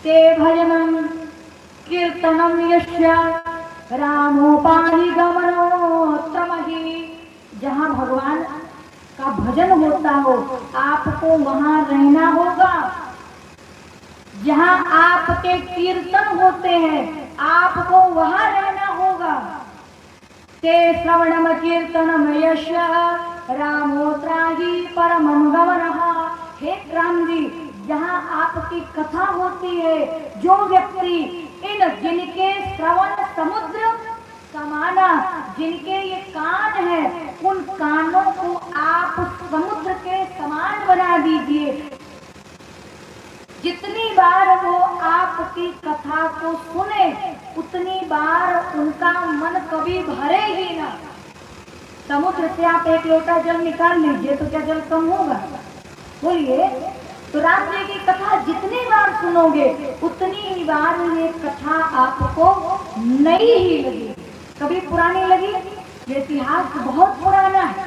ते भजनं कीर्तनं यस्य रामोपाधि गमनोत्तमहि। जहाँ भगवान का भजन होता हो आपको वहां रहना होगा। जहाँ आपके कीर्तन होते हैं आपको वहां रहना होगा। ते श्रवणम कीर्तनम यस्य रामोत्राहि परमं गमनः। हे राम जी, जहाँ आपकी कथा होती है, जो व्यक्ति इन जिनके श्रवण समुद्र समाना, जिनके ये कान है, उन कानों को आप समुद्र के समान बना दीजिए। जितनी बार वो आपकी कथा को सुने उतनी बार उनका मन कभी भरे ही ना। समुद्र से आप एक लोटा जल निकाल लीजिए तो क्या जल कम होगा? बोलिए। तो राम जी की कथा जितनी बार सुनोगे उतनी ही बार ये कथा आपको नई ही लगी, कभी पुरानी लगी। ये इतिहास बहुत पुराना है,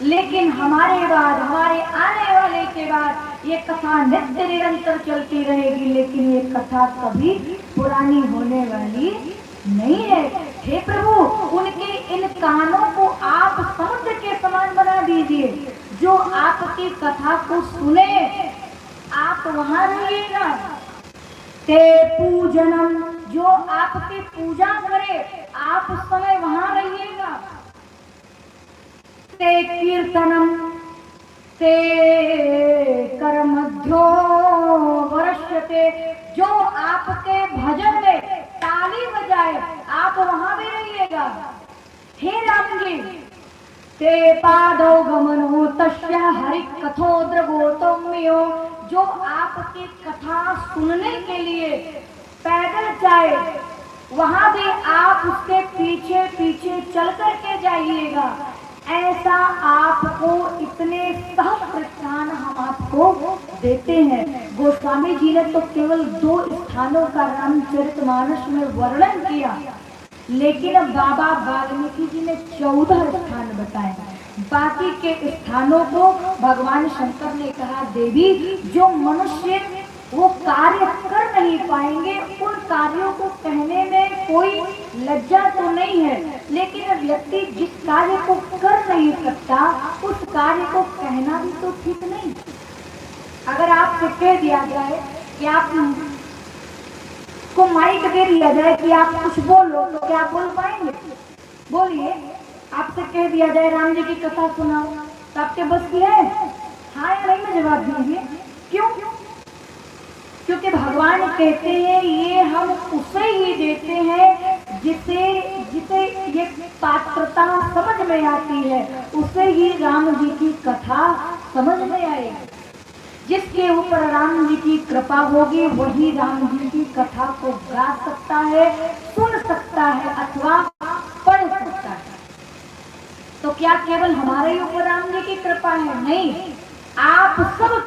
लेकिन हमारे बाद, हमारे आने वाले के बाद ये कथा नित्य निरंतर चलती रहेगी, लेकिन ये कथा कभी पुरानी होने वाली नहीं है। हे प्रभु, उनके इन कानों को आप समुद्र के समान बना दीजिए। जो आपकी कथा को सुने आप वहां रहिएगा। ते पूजनम, जो आपकी पूजा करे आप उस समय वहां रहिएगा। ते कीर्तनम ते करमध्यो वर्ष्यते, जो आपके भजन में ताली बजाए आप वहां भी रहिएगा। हे राम जी, ते पादौ गमनो तस्य हरि कथो द्रगोतम्यो, जो आपकी कथा सुनने के लिए पैदल जाए वहां भी आप उसके पीछे पीछे चल करके जाइएगा। ऐसा आपको इतने सहस्त्र स्थान हम आपको देते हैं। गोस्वामी जी ने तो केवल 2 स्थानों का रामचरितमानस में वर्णन किया, लेकिन बाबा वाल्मीकि जी ने 14 स्थान बताए। बाकी के स्थानों को भगवान शंकर ने कहा, देवी जो मनुष्य वो कार्य कर नहीं पाएंगे उन कार्यों को कहने में कोई लज्जा तो नहीं है, लेकिन व्यक्ति जिस कार्य को कर नहीं सकता उस कार्य को कहना भी तो ठीक नहीं। अगर आपसे कह दिया जाए कि आप को माइक दे दिया जाए कि आप कुछ बोलो तो क्या आप बोल पाएंगे? बोलिए। आपसे कह दिया जाए राम जी की कथा सुनाओ तो आपके बस की है? हाँ या नहीं में जवाब दीजिए। क्यों? क्योंकि भगवान कहते हैं ये हम उसे ही देते हैं जिसे जिसे ये पात्रता समझ में आती है, उसे ही राम जी की कथा समझ में आएगी। जिसके ऊपर राम जी की कृपा होगी वही राम जी की कथा को गा सकता है, सुन सकता है अथवा पढ़ सकता है। तो क्या केवल हमारे ऊपर राम जी की कृपा है? नहीं, आप सब